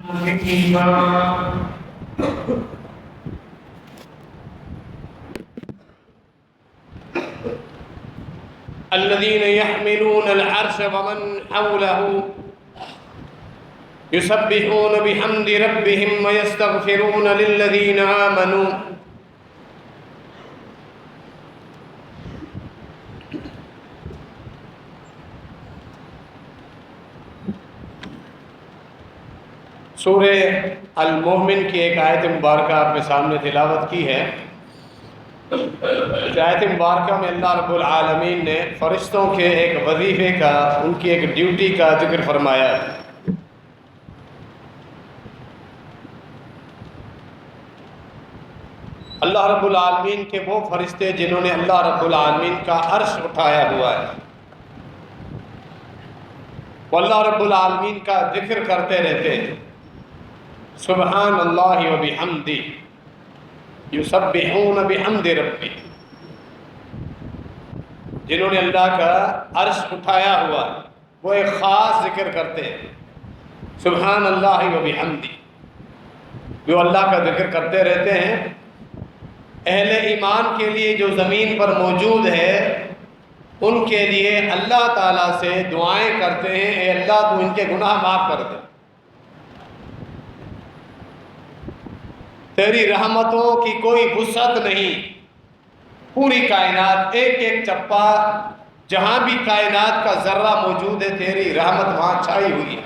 الذين يحملون العرش ومن حوله يسبحون بحمد ربهم ويستغفرون للذين آمنوا سورہ المومن کی ایک آیت مبارکہ آپ کے سامنے تلاوت کی ہے۔ آیت مبارکہ میں اللہ رب العالمین نے فرشتوں کے ایک وظیفے کا، ان کی ایک ڈیوٹی کا ذکر فرمایا ہے۔ اللہ رب العالمین کے وہ فرشتے جنہوں نے اللہ رب العالمین کا عرش اٹھایا ہوا ہے، وہ اللہ رب العالمین کا ذکر کرتے رہتے ہیں۔ سبحان اللہ و بحمدہ یسبحون بحمد ربی، جنہوں نے اللہ کا عرش اٹھایا ہوا ہے وہ ایک خاص ذکر کرتے ہیں، سبحان اللہ و بحمدہ، جو اللہ کا ذکر کرتے رہتے ہیں۔ اہل ایمان کے لیے جو زمین پر موجود ہے ان کے لیے اللہ تعالیٰ سے دعائیں کرتے ہیں، اے اللہ تو ان کے گناہ معاف کر دے، تیری رحمتوں کی کوئی وسعت نہیں، پوری کائنات ایک ایک چپا جہاں بھی کائنات کا ذرہ موجود ہے تیری رحمت وہاں چھائی ہوئی ہے،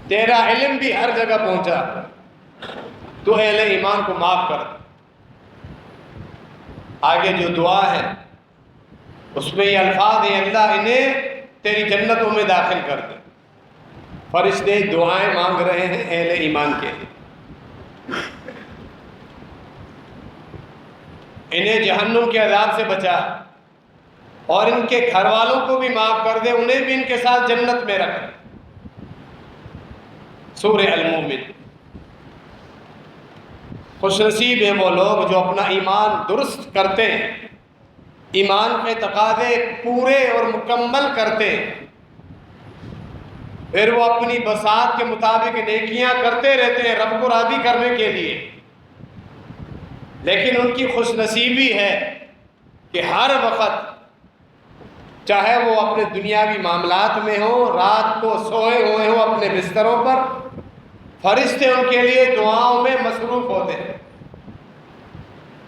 تیرا علم بھی ہر جگہ پہنچا، تو اہل ایمان کو معاف کر دے۔ آگے جو دعا ہے اس میں یہ الفاظ ہیں، اللہ انہیں تیری جنتوں میں داخل کر دے۔ فرشتے دعائیں مانگ رہے ہیں اہل ایمان کے، انہیں جہنم کے عذاب سے بچا اور ان کے گھر والوں کو بھی معاف کر دے، انہیں بھی ان کے ساتھ جنت میں رکھ۔ سورہ المومن۔ خوش نصیب ہیں وہ لوگ جو اپنا ایمان درست کرتے ہیں، ایمان کے تقاضے پورے اور مکمل کرتے ہیں، پھر وہ اپنی بساط کے مطابق نیکیاں کرتے رہتے ہیں رب کو راضی کرنے کے لیے۔ لیکن ان کی خوش نصیبی ہے کہ ہر وقت، چاہے وہ اپنے دنیاوی معاملات میں ہوں، رات کو سوئے ہوئے ہوں اپنے بستروں پر، فرشتے ان کے لیے دعاؤں میں مصروف ہوتے ہیں۔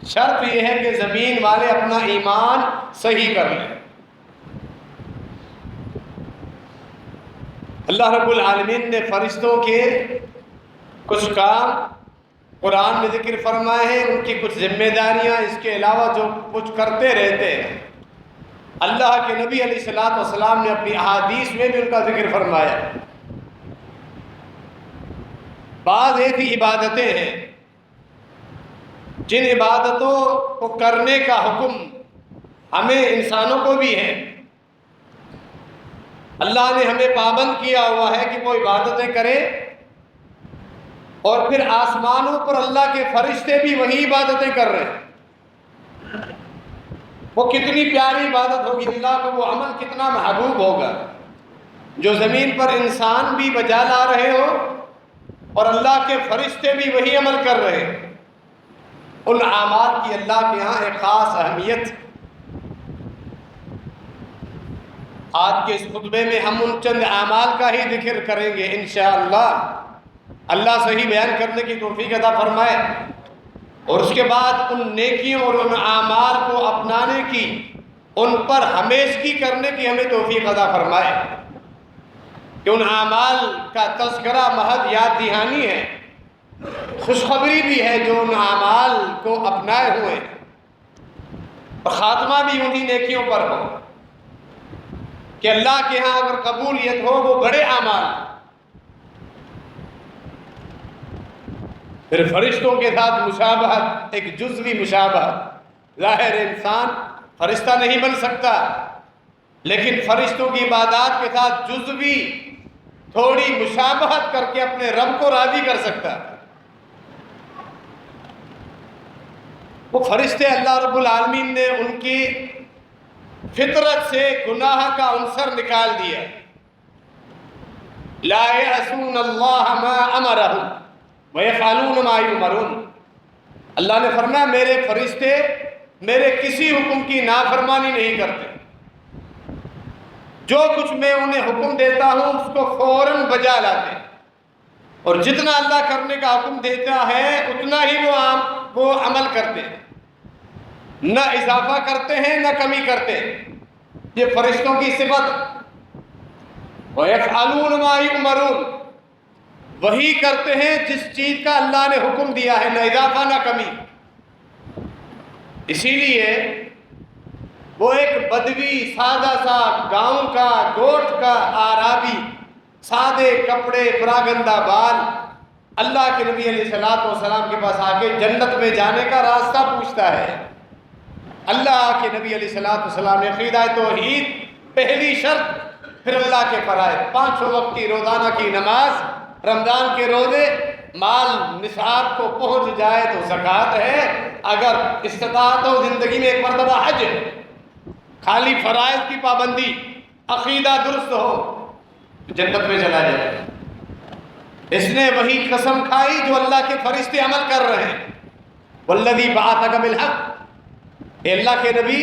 شرط یہ ہے کہ زمین والے اپنا ایمان صحیح کر لیں۔ اللہ رب العالمین نے فرشتوں کے کچھ کام قرآن میں ذکر فرمائے ہیں، ان کی کچھ ذمہ داریاں، اس کے علاوہ جو کچھ کرتے رہتے ہیں۔ اللہ کے نبی علیہ الصلوۃ والسلام نے اپنی احادیث میں بھی ان کا ذکر فرمایا۔ بعض ایسی عبادتیں ہیں جن عبادتوں کو کرنے کا حکم ہمیں انسانوں کو بھی ہے، اللہ نے ہمیں پابند کیا ہوا ہے کہ وہ عبادتیں کرے، اور پھر آسمانوں پر اللہ کے فرشتے بھی وہی عبادتیں کر رہے ہیں۔ وہ کتنی پیاری عبادت ہوگی، اللہ کو وہ عمل کتنا محبوب ہوگا جو زمین پر انسان بھی بجا لا رہے ہو اور اللہ کے فرشتے بھی وہی عمل کر رہے ہیں۔ ان اعمال کی اللہ کے ہاں ایک خاص اہمیت۔ آج کے اس خطبے میں ہم ان چند اعمال کا ہی ذکر کریں گے انشاءاللہ، اللہ صحیح بیان کرنے کی توفیق عطا فرمائے، اور اس کے بعد ان نیکیوں اور ان اعمال کو اپنانے کی، ان پر ہمیشگی کرنے کی ہمیں توفیق عطا فرمائے، کہ ان اعمال کا تذکرہ محض یاد دہانی ہے، خوشخبری بھی ہے جو ان اعمال کو اپنائے ہوئے اور خاتمہ بھی انہی نیکیوں پر ہو، کہ اللہ کے ہاں اگر قبولیت ہو وہ بڑے اعمال۔ پھر فرشتوں کے ساتھ مشابہت، ایک جزوی مشابہت، ظاہر انسان فرشتہ نہیں بن سکتا، لیکن فرشتوں کی عبادات کے ساتھ جزوی تھوڑی مشابہت کر کے اپنے رب کو راضی کر سکتا۔ وہ فرشتے اللہ رب العالمین نے ان کی فطرت سے گناہ کا عنصر نکال دیا، لا یعصون اللہ ما امرہم ویفعلون ما یؤمرون۔ اللہ نے فرمایا میرے فرشتے میرے کسی حکم کی نافرمانی نہیں کرتے، جو کچھ میں انہیں حکم دیتا ہوں اس کو فوراً بجا لاتے ہیں، اور جتنا اللہ کرنے کا حکم دیتا ہے اتنا ہی وہ عمل کرتے ہیں، نہ اضافہ کرتے ہیں نہ کمی کرتے ہیں۔ یہ فرشتوں کی صفت۔ وَيَفْعَلُونَ مَا يُؤْمَرُونَ، وہی کرتے ہیں جس چیز کا اللہ نے حکم دیا ہے، نہ اضافہ نہ کمی۔ اسی لیے وہ ایک بدوی سادہ سا گاؤں کا گوٹھ کا آرابی، سادے کپڑے پراگندہ بال، اللہ کے نبی علیہ الصلوۃ والسلام کے پاس آ کے جنت میں جانے کا راستہ پوچھتا ہے۔ اللہ کے نبی علیہ الصلوۃ والسلام نے عقیدہ توحید پہلی شرط، پھر اللہ کے فرائض، 5 وقت کی روزانہ کی نماز، رمضان کے روزے، مال نصاب کو پہنچ جائے تو زکوٰۃ ہے، اگر استطاعت ہو زندگی میں ایک مرتبہ حج، خالی فرائض کی پابندی، عقیدہ درست ہو، جنت میں چلا جائے۔ اس نے وہی قسم کھائی جو اللہ کے فرشتے عمل کر رہے ہیں۔ والذی بعثک بالحق، اے اللہ کے نبی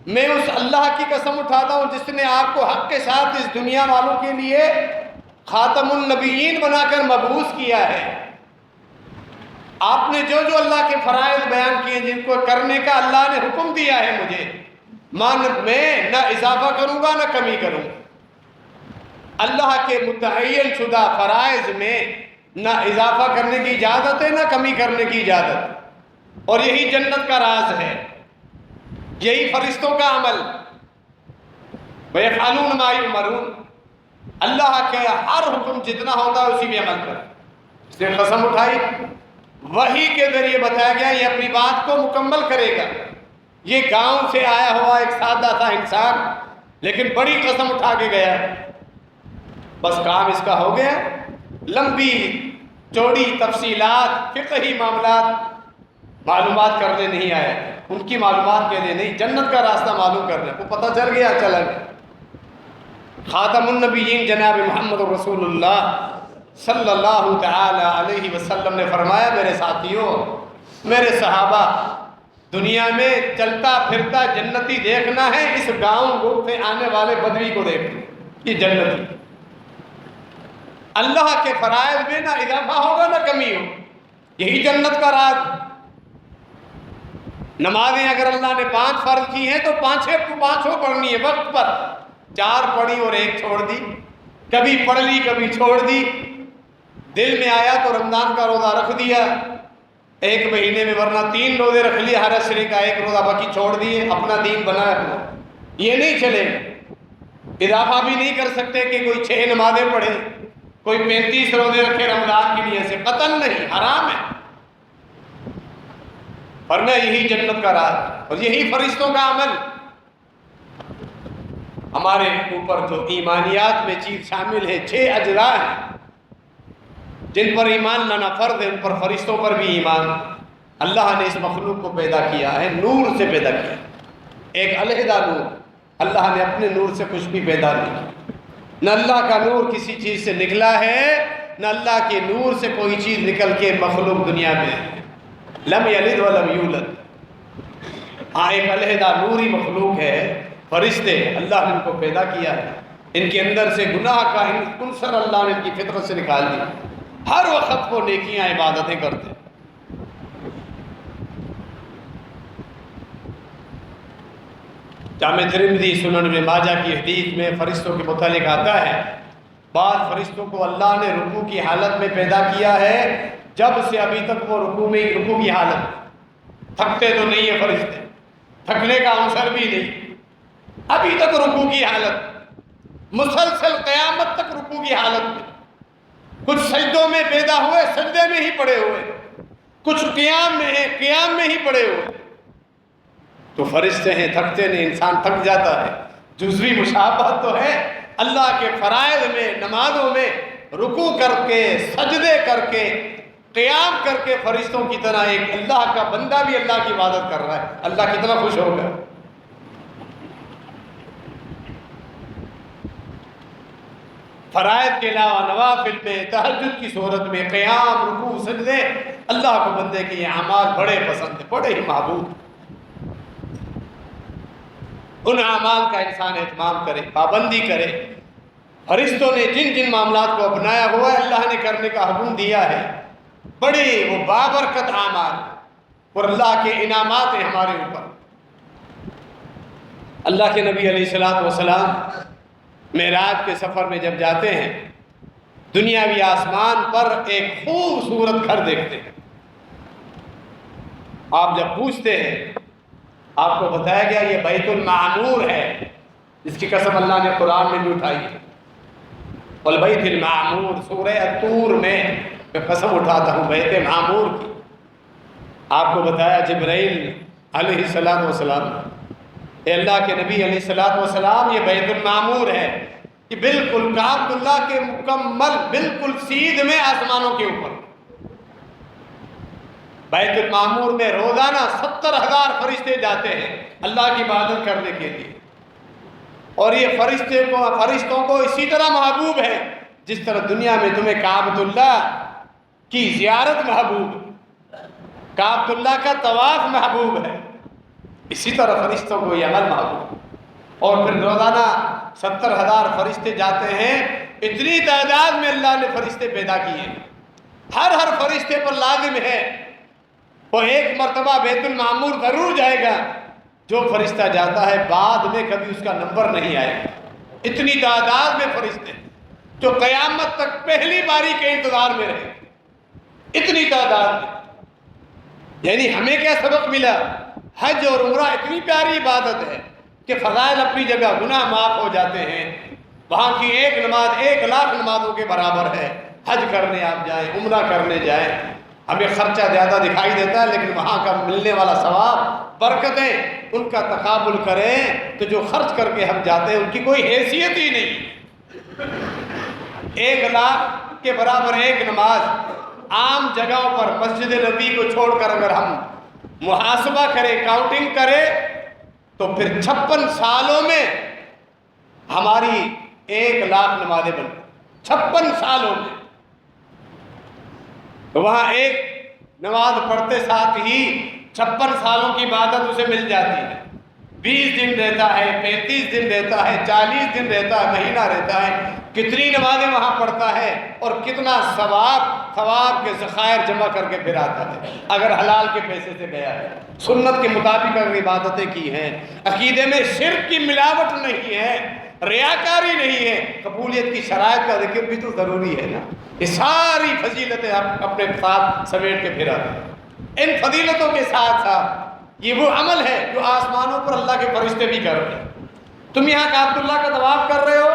میں اس اللہ کی قسم اٹھاتا ہوں جس نے آپ کو حق کے ساتھ اس دنیا والوں کے لیے خاتم النبیین بنا کر مبعوث کیا ہے۔ آپ نے جو جو اللہ کے فرائض بیان کیے جن کو کرنے کا اللہ نے حکم دیا ہے مجھے، میں نہ اضافہ کروں گا نہ کمی کروں گا۔ اللہ کے متعین شدہ فرائض میں نہ اضافہ کرنے کی اجازت ہے نہ کمی کرنے کی اجازت، اور یہی جنت کا راز ہے، یہی فرشتوں کا عمل۔ وَيَفْعَلُونَ مَا يُؤْمَرُونَ، اللہ کے ہر حکم جتنا ہوتا ہے اسی میں عمل کر۔ اس نے قسم اٹھائی، وحی کے ذریعے بتایا گیا یہ اپنی بات کو مکمل کرے گا۔ یہ گاؤں سے آیا ہوا ایک سادہ تھا انسان، لیکن بڑی قسم اٹھا کے گیا، بس کام اس کا ہو گیا۔ لمبی چوڑی تفصیلات، فقہی معاملات معلومات کرنے نہیں آئے، ان کی معلومات کے لیے نہیں، جنت کا راستہ معلوم کرنے کو پتہ چل گیا، چلا گیا۔ خاتم النبیین جناب محمد رسول اللہ صلی اللہ تعالی علیہ وسلم نے فرمایا، میرے ساتھیوں، میرے صحابہ، دنیا میں چلتا پھرتا جنتی دیکھنا ہے، اس گاؤں گوٹ سے آنے والے بدوی کو دیکھنا، یہ جنتی۔ اللہ کے فرائض میں نہ اضافہ ہوگا نہ کمی ہو، یہی جنت کا راز۔ نمازیں اگر اللہ نے 5 فرض کی ہیں تو 5 پڑھنی ہے وقت پر، 4 پڑھی اور 1 چھوڑ دی، کبھی پڑھ لی کبھی چھوڑ دی، دل میں آیا تو رمضان کا روزہ رکھ دیا 1 مہینے میں، ورنہ 3 روزے رکھ لیے، ہر عشرے کا 1 روزہ باقی چھوڑ دیے، اپنا دین بنایا ہوا۔ یہ نہیں چلے گا۔ اضافہ بھی نہیں کر سکتے کہ کوئی 6 نمازیں پڑھے، کوئی 35 روزے رکھے رمضان کی نیت سے، قطعاً نہیں، حرام ہے۔ فرمایا یہی جنت کا راز اور یہی فرشتوں کا عمل۔ ہمارے اوپر جو ایمانیات میں چیز شامل ہے، 6 اجزاء ہیں جن پر ایمان لانا فرض ہے، ان پر فرشتوں پر بھی ایمان۔ اللہ نے اس مخلوق کو پیدا کیا ہے، نور سے پیدا کیا، ایک علیحدہ نور، اللہ نے اپنے نور سے کچھ بھی پیدا نہیں کیا، نہ اللہ کا نور کسی چیز سے نکلا ہے، نہ اللہ کے نور سے کوئی چیز نکل کے مخلوق دنیا میں ہے۔ لم یلد ولم یولد، ہاں ایک علیحدہ نوری مخلوق ہے، فرشتے، اللہ نے ان کو پیدا کیا ہے، ان کے اندر سے گناہ کا عنصر اللہ نے ان کی فطرت سے نکال دیا، ہر وقت وہ نیکیاں عبادتیں کرتے۔ جامع ترمذی، سنن ابن ماجہ کی حدیث میں فرشتوں کے متعلق آتا ہے، بعض فرشتوں کو اللہ نے رکوع کی حالت میں پیدا کیا ہے، جب سے ابھی تک وہ رکوع کی حالت، تھکتے تو نہیں ہے فرشتے، تھکنے کا عنصر بھی نہیں، ابھی تک رکوع کی حالت، مسلسل قیامت تک رکوع کی حالت میں، کچھ سجدوں میں پیدا ہوئے، سجدے میں ہی پڑے ہوئے، کچھ قیام میں ہیں، قیام میں ہی پڑے ہوئے۔ تو فرشتے ہیں، تھکتے نہیں، انسان تھک جاتا ہے، جزوی مشابہت تو ہے اللہ کے فرائض میں، نمازوں میں رکوع کر کے، سجدے کر کے، قیام کر کے فرشتوں کی طرح ایک اللہ کا بندہ بھی اللہ کی عبادت کر رہا ہے، اللہ کتنا خوش ہوگا۔ فرائض کے علاوہ نوافل میں، تہجد کی صورت میں، قیام، رکوع، سجدے، اللہ کو بندے کے یہ اعمال بڑے پسند ہیں، بڑے ہی محبوب۔ ان اعمال کا انسان اہتمام کرے، پابندی کرے۔ فرشتوں نے جن جن معاملات کو اپنایا ہوا ہے، اللہ نے کرنے کا حکم دیا ہے، بڑے وہ بابرکت اعمال اور اللہ کے انعامات ہیں ہمارے اوپر۔ اللہ کے نبی علیہ الصلوۃ والسلام معراج کے سفر میں جب جاتے ہیں، دنیاوی آسمان پر ایک خوبصورت گھر دیکھتے ہیں۔ آپ جب پوچھتے ہیں، آپ کو بتایا گیا یہ بیت المعمور ہے، جس کی قسم اللہ نے قرآن میں بھی اٹھائی ہے۔ والبیت المعمور، سورہ الطور میں قسم اٹھاتا ہوں بیت معمور کی۔ آپ کو بتایا جبرائیل علیہ السلام، اے اللہ کے نبی علیہ السلام، یہ بیت المعمور ہے، یہ بالکل کعبۃ اللہ کے مکمل بالکل سیدھ میں آسمانوں کے اوپر۔ بیت المعمور میں روزانہ 70,000 فرشتے جاتے ہیں اللہ کی عبادت کرنے کے لیے، اور یہ فرشتوں کو اسی طرح محبوب ہے جس طرح دنیا میں تمہیں کعبۃ اللہ کی زیارت محبوب ہے، کعبۃ اللہ کا طواف محبوب ہے، اسی طرح فرشتوں کو یہ عمل محبوب ہے۔ اور پھر روزانہ 70,000 فرشتے جاتے ہیں، اتنی تعداد میں اللہ نے فرشتے پیدا کیے ہیں، ہر فرشتے پر لازم ہے وہ ایک مرتبہ بیت المعمور ضرور جائے گا۔ جو فرشتہ جاتا ہے بعد میں کبھی اس کا نمبر نہیں آئے گا، اتنی تعداد میں فرشتے جو قیامت تک پہلی باری کے انتظار میں رہے، اتنی تعداد میں۔ یعنی ہمیں کیا سبق ملا؟ حج اور عمرہ اتنی پیاری عبادت ہے کہ فضائل اپنی جگہ، گناہ معاف ہو جاتے ہیں، وہاں کی ایک نماز 1,00,000 نمازوں کے برابر ہے۔ حج کرنے آپ جائیں، عمرہ کرنے جائیں، ہمیں خرچہ زیادہ دکھائی دیتا ہے، لیکن وہاں کا ملنے والا ثواب، برکتیں، ان کا تقابل کریں تو جو خرچ کر کے ہم جاتے ہیں ان کی کوئی حیثیت ہی نہیں۔ 1,00,000 کے برابر ایک نماز عام جگہوں پر مسجد نبی کو چھوڑ کر اگر ہم محاسبہ کریں، کاؤنٹنگ کریں، تو پھر 56 سالوں میں ہماری 1,00,000 نمازیں بن گئی، 56 سالوں میں۔ تو وہاں ایک نماز پڑھتے ساتھ ہی 56 سالوں کی عبادت اسے مل جاتی ہے۔ 20 دن رہتا ہے، 35 دن رہتا ہے، 40 دن رہتا ہے، مہینہ رہتا ہے، کتنی نمازیں وہاں پڑھتا ہے اور کتنا ثواب کے ذخائر جمع کر کے پھر آتا ہے اگر حلال کے پیسے سے گیا ہے، سنت کے مطابق اگر عبادتیں کی ہیں، عقیدے میں شرک کی ملاوٹ نہیں ہے، ریاکاری نہیں ہے، قبولیت کی شرائط کا ذکر بھی تو ضروری ہے نا۔ یہ ساری فضیلتیں آپ اپنے ساتھ سمیٹ کے پھر آتے ہیں۔ ان فضیلتوں کے ساتھ ساتھ یہ وہ عمل ہے جو آسمانوں پر اللہ کے فرشتے بھی کر رہے ہیں۔ تم یہاں کعبۃ اللہ کا طواف کر رہے ہو،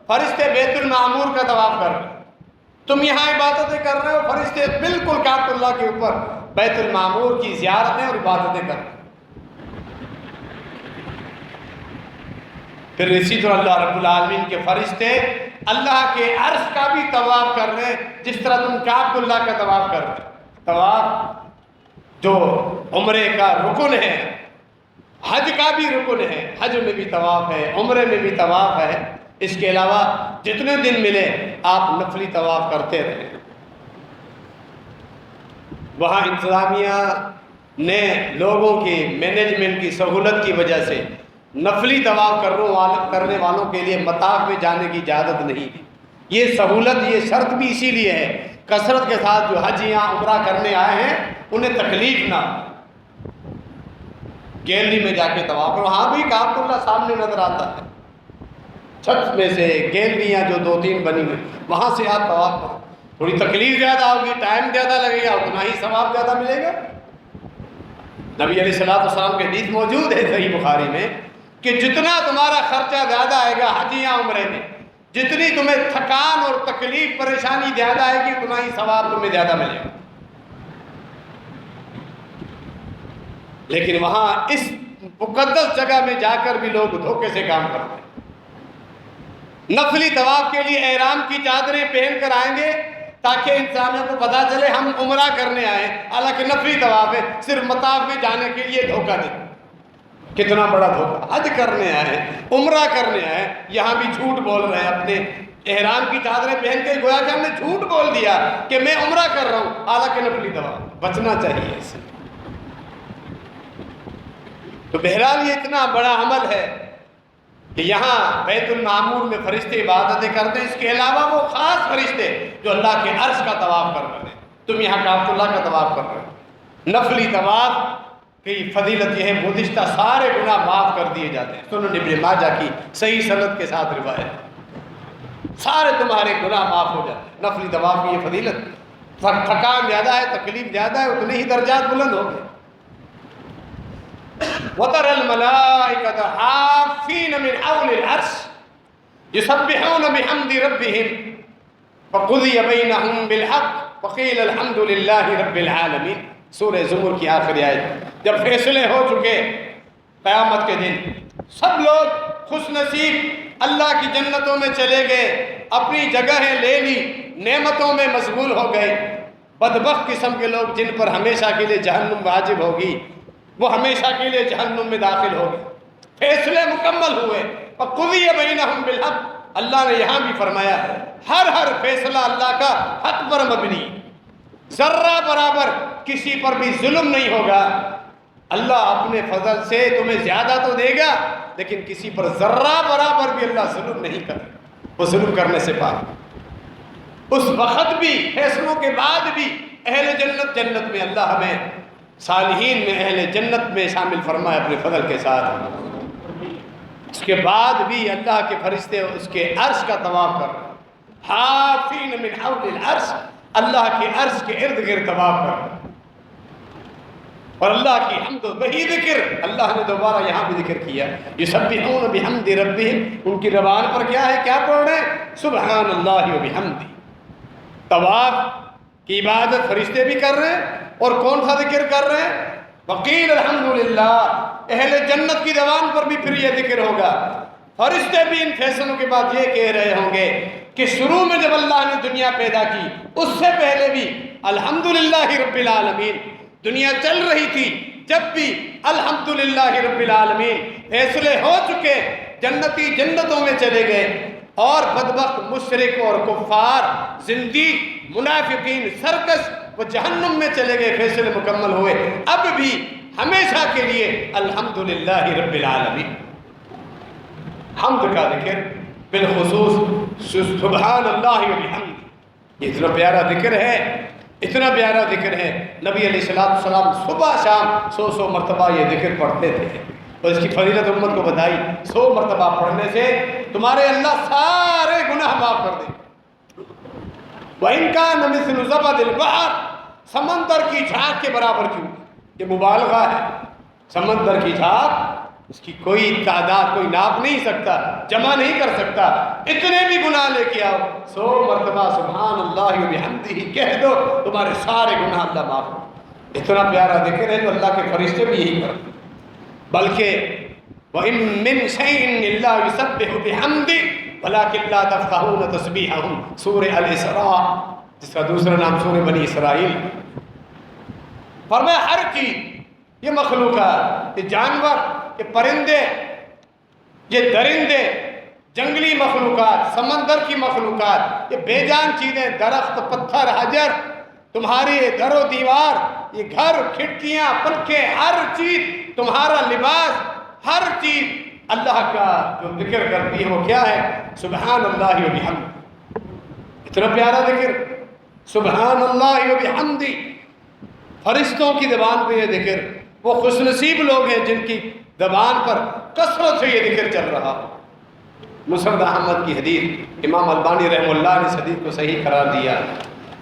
فرشتے بیت المعمور کا طواف کر رہے ہیں۔ تم یہاں عبادتیں کر رہے ہو، فرشتے بالکل کعبۃ اللہ کے اوپر بیت المعمور کی زیارتیں اور عبادتیں کر رہے ہیں۔ پھر اسی طرح اللہ رب العالمین کے فرشتے اللہ کے عرش کا بھی طواف کر رہے ہیں، جس طرح تم کعبۃ اللہ کا طواف کر رہے ہیں۔ طواف جو عمرے کا رکن ہے، حج کا بھی رکن ہے، حج میں بھی طواف ہے، عمرے میں بھی طواف ہے۔ اس کے علاوہ جتنے دن ملے آپ نفلی طواف کرتے رہیں۔ وہاں انتظامیہ نے لوگوں کی مینجمنٹ کی سہولت کی وجہ سے نفلی طواف کرنے والوں کے لیے مطاف میں جانے کی اجازت نہیں دی۔ یہ سہولت، یہ شرط بھی اسی لیے ہے کثرت کے ساتھ جو حج یا عمرہ کرنے آئے ہیں انہیں تکلیف نہ ہو۔ گیلری میں جا کے طواف کرو، وہاں بھی کعبۃ اللہ سامنے نظر آتا ہے، چھت میں سے گیلریاں جو 2-3 بنی ہوئی وہاں سے آپ طواف کرو۔ تھوڑی تکلیف زیادہ ہوگی، ٹائم زیادہ لگے گا، اتنا ہی ثواب زیادہ ملے گا۔ نبی علیہ السلام کے حدیث موجود ہے صحیح بخاری میں کہ جتنا تمہارا خرچہ زیادہ آئے گا حج یا عمرے میں، جتنی تمہیں تھکان اور تکلیف پریشانی زیادہ آئے گی اتنا ہی ثواب تمہیں زیادہ ملے گا۔ لیکن وہاں اس مقدس جگہ میں جا کر بھی لوگ دھوکے سے کام کرتے ہیں۔ نفلی طواف کے لیے احرام کی چادریں پہن کر آئیں گے تاکہ انسانوں کو پتہ چلے ہم عمرہ کرنے آئے، حالانکہ نفلی طواف ہے، صرف مطاف میں جانے کے لیے دھوکہ دیں۔ کتنا بڑا دھوکہ! حج کرنے آئے، عمرہ کرنے آئے، یہاں بھی جھوٹ بول رہے ہیں، اپنے احرام کی چادریں پہن کے گویا کہ ہم نے جھوٹ بول دیا کہ میں عمرہ کر رہا ہوں، حالانکہ نفلی طواف، بچنا چاہیے اس سے۔ تو بہرحال یہ اتنا بڑا عمل ہے کہ یہاں بیت المعمور میں فرشتے عبادتیں کرتے ہیں، اس کے علاوہ وہ خاص فرشتے جو اللہ کے عرش کا طواف کر رہے ہیں، تم یہاں کعبۃ اللہ کا طواف کر رہے ہو۔ نفلی طواف کی فضیلت یہ ہے گزشتہ سارے گناہ معاف کر دیے جاتے ہیں، سنن ابن ماجہ کی صحیح سند کے ساتھ روایت، سارے تمہارے گناہ معاف ہو جاتے ہیں۔ نفلی طواف کی یہ فضیلت، تھکان زیادہ ہے، تکلیف زیادہ ہے، اتنے ہی درجات بلند ہو گئے۔ وَتَرَى الْمَلَائِكَةَ حَافِّينَ مِنْ حَوْلِ الْعَرْشِ يُسَبِّحُونَ بِحَمْدِ رَبِّهِمْ فَقُضِيَ بَيْنَهُمْ بِالْحَقِّ وَقِيلَ الْحَمْدُ لِلَّهِ رَبِّ الْعَالَمِينَ۔ سورہ زمر کی آخری آیت، جب فیصلے ہو چکے قیامت کے دن، سب لوگ خوش نصیب اللہ کی جنتوں میں چلے گئے، اپنی جگہیں لے لی، نعمتوں میں مشغول ہو گئے۔ بدبخت قسم کے لوگ جن پر ہمیشہ کے لیے جہنم واجب ہوگی، وہ ہمیشہ کے لیے جہنم میں داخل ہو گئے۔ فیصلے مکمل ہوئے، فَقُضِيَ بَيْنَهُمْ بِالْحَقِّ، اللہ نے یہاں بھی فرمایا ہر فیصلہ اللہ کا حق پر مبنی، ذرہ برابر کسی پر بھی ظلم نہیں ہوگا۔ اللہ اپنے فضل سے تمہیں زیادہ تو دے گا، لیکن کسی پر ذرہ برابر بھی اللہ ظلم نہیں کرے، وہ ظلم کرنے سے پاک۔ اس وقت بھی، فیصلوں کے بعد بھی اہل جنت جنت میں، اللہ ہمیں صالحین میں، اہل جنت میں شامل فرمائے اپنے فضل کے ساتھ۔ اس کے بعد بھی اللہ کے فرشتے اس کے عرش کا طواف کر رہے ہیں، حافین من حول العرش، اللہ کے عرش کے ارد گرد طواف کر رہے ہیں۔ اور اللہ کی حمد، وہی ذکر اللہ نے دوبارہ یہاں بھی ذکر کیا، یسبحون بحمد ربہم، ان کی زبان پر کیا ہے، کیا پڑھ رہے ہیں، سبحان اللہ و بحمدہ۔ طواف کی عبادت فرشتے بھی کر رہے ہیں، اور کون سا ذکر کر رہے ہیں، وقیل الحمدللہ، اہل جنت کی زبان پر بھی پھر یہ ذکر ہوگا۔ فرشتے بھی ان فیصلوں کے بعد یہ کہہ رہے ہوں گے کہ شروع میں جب اللہ نے دنیا پیدا کی، اس سے پہلے بھی الحمدللہ رب العالمین، دنیا چل رہی تھی جب بھی الحمدللہ رب العالمین، فیصلے ہو چکے، جنتی جنتوں میں چلے گئے، اور بدبخت مشرک اور کفار، زندیق، منافقین، سرکش، وہ جہنم میں چلے گئے، فیصلے مکمل ہوئے۔ اب بھی ہمیشہ کے لیے الحمدللہ رب العالمین، حمد کا ذکر، بالخصوص سبحان اللہ و بحمد، یہ اتنا پیارا ذکر ہے، اتنا پیارا ذکر ہے۔ نبی علیہ السلام صبح شام 100 مرتبہ یہ ذکر پڑھتے تھے، اور اس کی فضیلت امت کو بتائی، 100 مرتبہ پڑھنے سے تمہارے اللہ سارے گناہ معاف کر دیں۔ وَإِن كَانَ مِثْلُ زَبَدِ الْبَحْرِ، سمندر کی جھاگ کے برابر کیوں، یہ مبالغہ ہے۔ سمندر کی جھاگ، اس کی کوئی تعداد، کوئی ناپ نہیں سکتا، جمع نہیں کر سکتا، اتنے بھی گناہ لے کے آؤ، 100 مرتبہ سبحان اللہ و بحمدہ کہہ دو، تمہارے سارے گناہ اللہ معاف کر۔ اتنا پیارا ذکر ہے جو اللہ کے فرشتے بھی یہی کرتے، بلکہ وَإِن مِّن شَيْءٍ إِلَّا يُسَبِّحُ بِحَمْدِهِ وَلَٰكِن لَّا تَفْقَهُونَ تَسْبِيحَهُمْ، سورہ الاسراء، جس کا دوسرا نام سورہ بنی اسرائیل۔ فرمایا ہر چیز، یہ مخلوقات، یہ جانور، یہ پرندے، یہ درندے، جنگلی مخلوقات، سمندر کی مخلوقات، یہ بے جان چیزیں، درخت، پتھر، حجر، تمہاری در و دیوار، یہ گھر، کھڑکیاں، پنکھے، ہر چیز، تمہارا لباس، ہر چیز اللہ کا جو ذکر کرتی ہے وہ کیا ہے، سبحان اللہ و بحمدہ۔ اتنا پیارا ذکر، سبحان اللہ و بحمدہ، فرشتوں کی زبان پہ یہ ذکر، وہ خوش نصیب لوگ ہیں جن کی زبان پر کثرت سے یہ ذکر چل رہا۔ مسند احمد کی حدیث، امام البانی رحمہ اللہ نے اس حدیث کو صحیح قرار دیا۔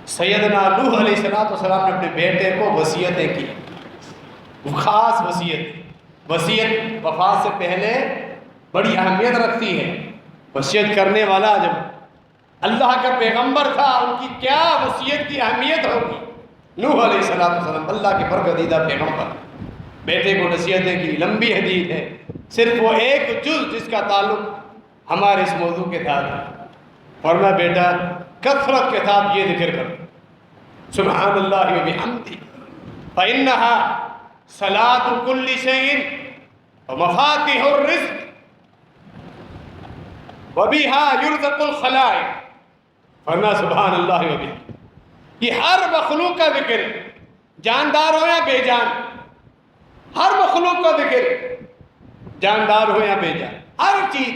سیدنا نوح علیہ السلام نے اپنے بیٹے کو وصیتیں کی، وہ خاص وصیت وفات سے پہلے بڑی اہمیت رکھتی ہے۔ وصیت کرنے والا جب اللہ کا پیغمبر تھا، ان کی کیا وصیت کی اہمیت ہوگی۔ نوح علیہ السلام اللہ کے برگزیدہ پیغمبر، بیٹے کو نصیحتیں کی، لمبی حدیث ہے، صرف وہ ایک جز جس کا تعلق ہمارے اس موضوع کے ساتھ۔ فرمایا بیٹا کثرت کے ساتھ یہ ذکر کر، سبحان اللہ و بحمدہ، فإنها صلاة كل شيء ومفاتيح الرزق، وَبِهَا يُرْزَقُ الْخَلَائِقُ، فرمایا سبحان اللہ وبحمدہ، یہ ہر مخلوق کا ذکر، جاندار ہو یا بے جان، ہر مخلوق کا ذکر، جاندار ہو یا بے جان، ہر چیز۔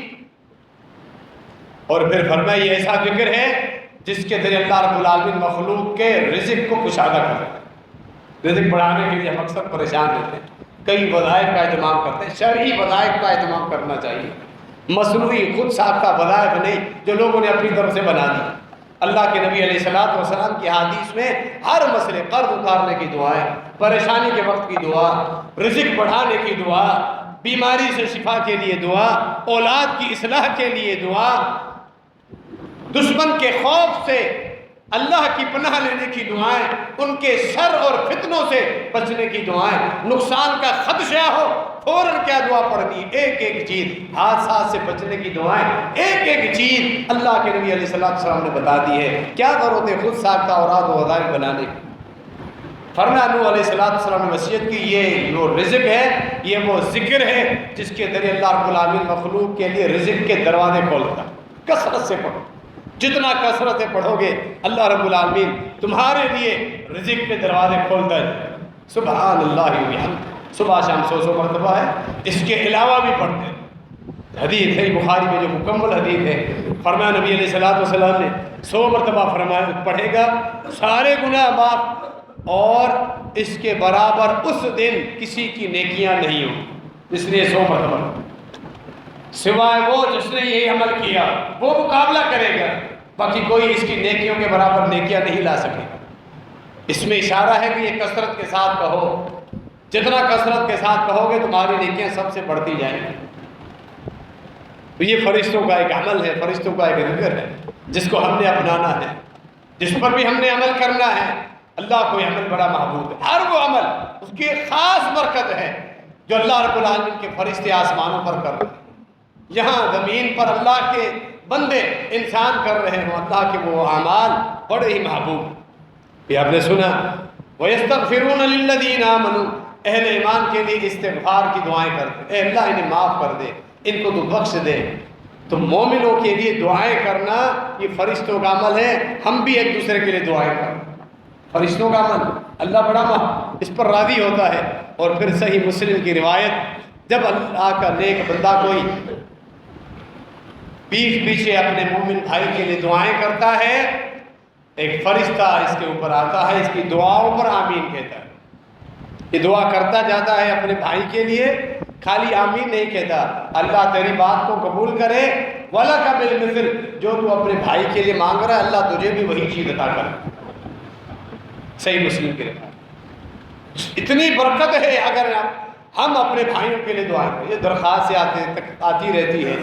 اور پھر فرمایا یہ ایسا ذکر ہے جس کے ذریعے اللہ رب العالمین مخلوق کے رزق کو کشادہ کر دیتا ہے۔ رزق بڑھانے کے لیے ہم اکثر پریشان رہتے ہیں، کئی وظائف کا اہتمام کرتے ہیں، شرعی وظائف کا اہتمام کرنا چاہیے، مصنوعی خود ساختہ وظائف نہیں جو لوگوں نے اپنی طرف سے بنا دی۔ اللہ کے نبی علیہ السلام کی حدیث میں ہر مسئلے، قرض اتارنے کی دعائیں، پریشانی کے وقت کی دعا، رزق بڑھانے کی دعا، بیماری سے شفا کے لیے دعا، اولاد کی اصلاح کے لیے دعا، دشمن کے خوف سے اللہ کی پناہ لینے کی دعائیں، ان کے شر اور فتنوں سے بچنے کی دعائیں، نقصان کا خدشہ ہو فوراً کیا دعا پڑھنی، ایک ایک چیز، حادثات سے بچنے کی دعائیں، ایک ایک چیز اللہ کے نبی علیہ السلام نے بتا دی ہے۔ کیا ضرورت ہے خود ساختہ اوراد و وظائف بنانے کی؟ فرمایا نوح علیہ السلام نے وصیت کی، یہ جو رزق ہے یہ وہ ذکر ہے جس کے ذریعے اللہ رب العالمین مخلوق کے لیے رزق کے دروازے کھولتا ہے۔ کثرت سے پڑھو، جتنا کثرت سے پڑھو گے اللہ رب العالمین تمہارے لیے رزق کے دروازے کھولتا ہے۔ سبحان اللہ وبحمدہ، صبح شام 100 مرتبہ ہے، اس کے علاوہ بھی پڑھتے ہیں۔ حدیث ہے بخاری میں جو مکمل حدیث ہے، فرمایا نبی علیہ السلام نے 100 مرتبہ فرمایا پڑھے گا سارے گناہ معاف، اور اس کے برابر اس دن کسی کی نیکیاں نہیں ہوں، اس لیے 100 مرتبہ، سوائے وہ جس نے یہی عمل کیا وہ مقابلہ کرے گا، باقی کوئی اس کی نیکیوں کے برابر نیکیاں نہیں لا سکے۔ اس میں اشارہ ہے کہ یہ کثرت کے ساتھ کہو، جتنا کثرت کے ساتھ کہو گے تمہاری نیکیاں سب سے بڑھتی جائیں گی۔ تو یہ فرشتوں کا ایک عمل ہے، فرشتوں کا ایک ذکر ہے جس کو ہم نے اپنانا ہے، جس پر بھی ہم نے عمل کرنا ہے۔ اللہ کو یہ عمل بڑا محبوب ہے، ہر وہ عمل اس کی ایک خاص برکت ہے جو اللہ رب العالمین کے فرشتے آسمانوں پر کر رہے ہیں، یہاں زمین پر اللہ کے بندے انسان کر رہے ہوں، اللہ کے وہ اعمال بڑے ہی محبوب۔ یہ آپ نے سنا وَيَسْتَغْفِرُونَ لِلَّذِينَ آمَنُوا، اہل ایمان کے لیے استغفار کی دعائیں کرتے، اے اللہ انہیں معاف کر دے، ان کو تو بخش دے۔ تو مومنوں کے لیے دعائیں کرنا یہ فرشتوں کا عمل ہے، ہم بھی ایک دوسرے کے لیے دعائیں کریں، فرشتوں کا عمل، اللہ بڑا اس پر راضی ہوتا ہے۔ اور پھر صحیح مسلم کی روایت، جب اللہ کا نیک بندہ کوئی پیٹھ پیچھے اپنے مومن بھائی کے لیے دعائیں کرتا ہے، ایک فرشتہ اس کے اوپر آتا ہے، اس کی دعاؤں پر آمین کہتا ہے، یہ دعا کرتا جاتا ہے اپنے بھائی کے لیے، خالی آمین نہیں کہتا، اللہ تیری بات کو قبول کرے، وَلَكَ بِالْمِثْلِ، جو تو اپنے بھائی کے لیے مانگ رہا ہے اللہ تجھے بھی وہی چیز عطا کرے۔ صحیح مسلم کے روایت، اتنی برکت ہے اگر ہم اپنے بھائیوں کے لیے دعائیں کریں۔ یہ درخواست آتی رہتی ہے،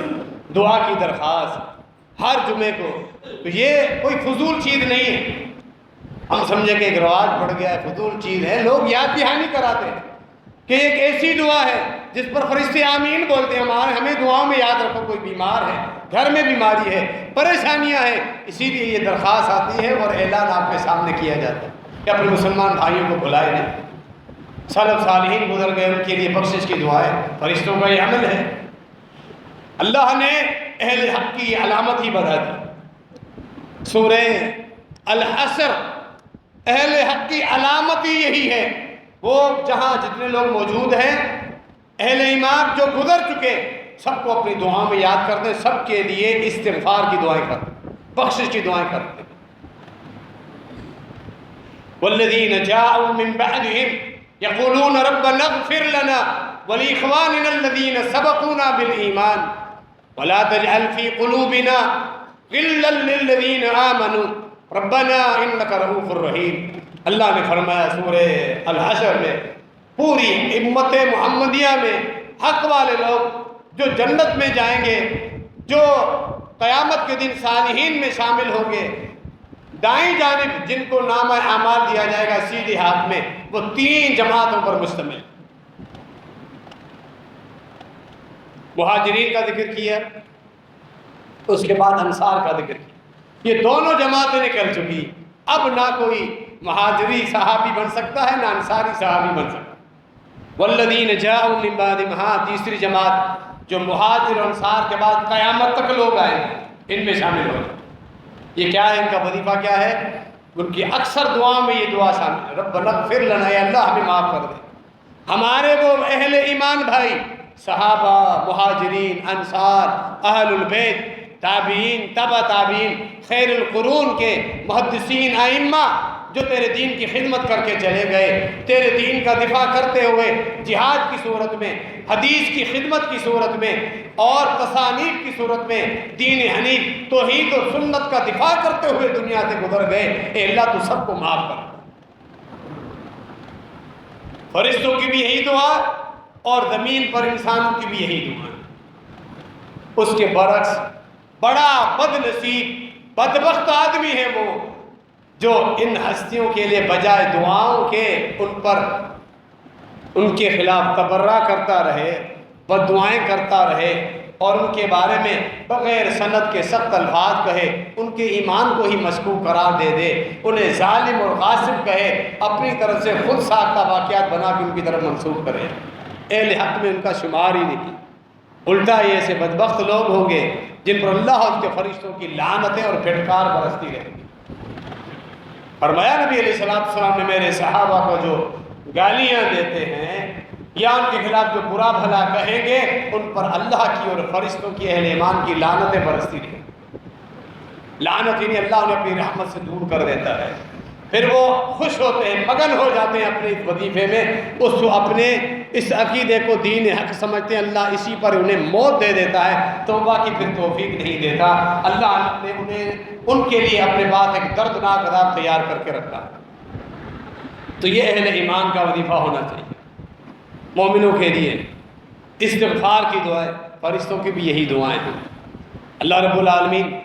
دعا کی درخواست ہر جمعے کو، تو یہ کوئی فضول چیز نہیں ہے، ہم سمجھیں کہ ایک رواج پڑ گیا ہے، فضول چیز ہے، لوگ یاد دہانی کراتے ہیں کہ ایک ایسی دعا ہے جس پر فرشتے آمین بولتے ہیں۔ ہمیں دعاؤں میں یاد رکھو، کوئی بیمار ہے، گھر میں بیماری ہے، پریشانیاں ہیں، اسی لیے یہ درخواست آتی ہے اور اعلان آپ کے سامنے کیا جاتا ہے کہ اپنے مسلمان بھائیوں کو بلائے نہیں۔ سلف صالحین گزر گئے، ان کے لیے بخشش کی دعائیں، فرشتوں کا یہ عمل ہے۔ اللہ نے اہل حق کی علامت ہی بتا دی، سورہ الحشر، اہل حق کی علامت ہی یہی ہے، وہ جہاں جتنے لوگ موجود ہیں اہل ایمان جو گزر چکے سب کو اپنی دعاؤں میں یاد کرتے ہیں، سب کے لیے استغفار کی دعائیں کرتے ہیں، بخشش کی دعائیں کرتے ہیں۔ والذین جاءوا من بعدهم یقولون ربنا اغفر لنا ولإخواننا الذین سبقونا بالایمان ولا تجعل في قلوبنا غلا للذین آمنوا ربنا انک رؤوف رحیم۔ اللہ نے فرمایا سورہ الحشر میں، پوری امت محمدیہ میں حق والے لوگ جو جنت میں جائیں گے، جو قیامت کے دن صالحین میں شامل ہوں گے، دائیں جانب جن کو نامہ اعمال دیا جائے گا سیدھے ہاتھ میں، وہ 3 جماعتوں پر مشتمل۔ مہاجرین کا ذکر کیا، اس کے بعد انصار کا ذکر کیا، یہ دونوں جماعتیں نکل چکی، اب نہ کوئی مہاجری صحابی بن سکتا ہے نہ انصاری صحابی بن سکتا۔ والذین جاءوا من بعدہم، تیسری جماعت جو مہاجر اور انصار کے بعد قیامت تک لوگ آئے ان میں شامل ہو جائیں۔ یہ کیا ہے، ان کا وظیفہ کیا ہے؟ ان کی اکثر دعاؤں میں یہ دعا شامل ہے، ربنا اغفر لنا، اے اللہ ہمیں معاف کر دے۔ ہمارے وہ اہل ایمان بھائی، صحابہ، مہاجرین، انصار، اہل البیت، تابعین، تبع تابعین، خیر القرون کے محدثین، ائمہ جو تیرے دین کی خدمت کر کے چلے گئے، تیرے دین کا دفاع کرتے ہوئے جہاد کی صورت میں، حدیث کی خدمت کی صورت میں اور تصانیف کی صورت میں دین حنیف توحید و سنت کا دفاع کرتے ہوئے دنیا سے گزر گئے، اے اللہ تو سب کو معاف کر۔ فرشتوں کی بھی یہی دعا اور زمین پر انسانوں کی بھی یہی دعا۔ اس کے برعکس بڑا بد نصیب بدبخت آدمی ہے وہ جو ان ہستیوں کے لیے بجائے دعاؤں کے ان کے خلاف تبرہ کرتا رہے، بد دعائیں کرتا رہے اور ان کے بارے میں بغیر سند کے سخت الفاظ کہے، ان کے ایمان کو ہی مشکوک قرار دے، انہیں ظالم اور غاصب کہے، اپنی طرف سے خود ساختہ واقعات بنا کے ان کی طرف منسوب کرے۔ اہل حق میں ان کا شمار ہی نہیں۔ الٹا یہ ایسے بدبخت لوگ ہوں گے جن پر اللہ اور اس کے فرشتوں کی لعنتیں اور پھٹکار برستی رہیں گی۔ فرمایا نبی علیہ السلام نے میرے صحابہ کو جو گالیاں دیتے ہیں یا ان کے خلاف جو برا بھلا کہیں گے، ان پر اللہ کی اور فرشتوں کی اہل ایمان کی لعنتیں برستی رہیں گی۔ لعنت یعنی اللہ انہیں اپنی رحمت سے دور کر دیتا ہے، پھر وہ خوش ہوتے ہیں، مگن ہو جاتے ہیں اپنے اس وظیفے میں، اپنے اس عقیدے کو دین حق سمجھتے ہیں، اللہ اسی پر انہیں موت دے دیتا ہے، توبہ کی پھر توفیق نہیں دیتا۔ اللہ نے ان کے لیے اپنے بعد ایک دردناک عذاب تیار کر کے رکھا۔ تو یہ اہل ایمان کا وظیفہ ہونا چاہیے مومنوں کے لیے۔ استغفار کی دعائیں، فرشتوں کی بھی یہی دعائیں ہیں۔ اللہ رب العالمین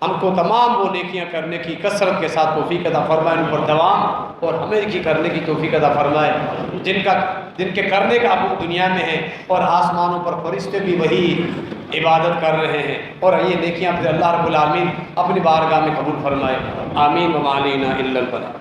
ہم کو تمام وہ نیکیاں کرنے کی کثرت کے ساتھ توفیق عطا فرمائے، ان پر دوام اور ہمیں کی کرنے کی توفیق عطا فرمائے، جن کے کرنے کا حق دنیا میں ہے اور آسمانوں پر فرشتے بھی وہی عبادت کر رہے ہیں، اور یہ نیکیاں پھر اللہ رب العالمین اپنی بارگاہ میں قبول فرمائے۔ آمین وما علینا الا البلاغ۔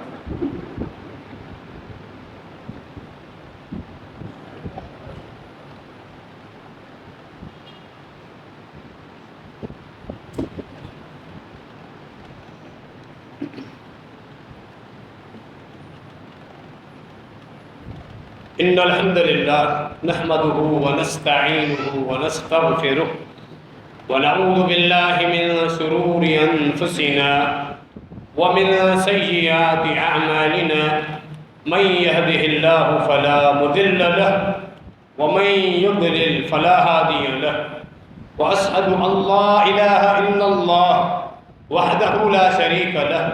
ان الحمد للہ نحمده ونستعینه ونستغفره ونعوذ باللہ من شرور انفسنا ومن سیئات اعمالنا من يهده الله فلا مضل له ومن يضلل فلا هادي له واشهد ان لا اله الا الله وحده لا شريك له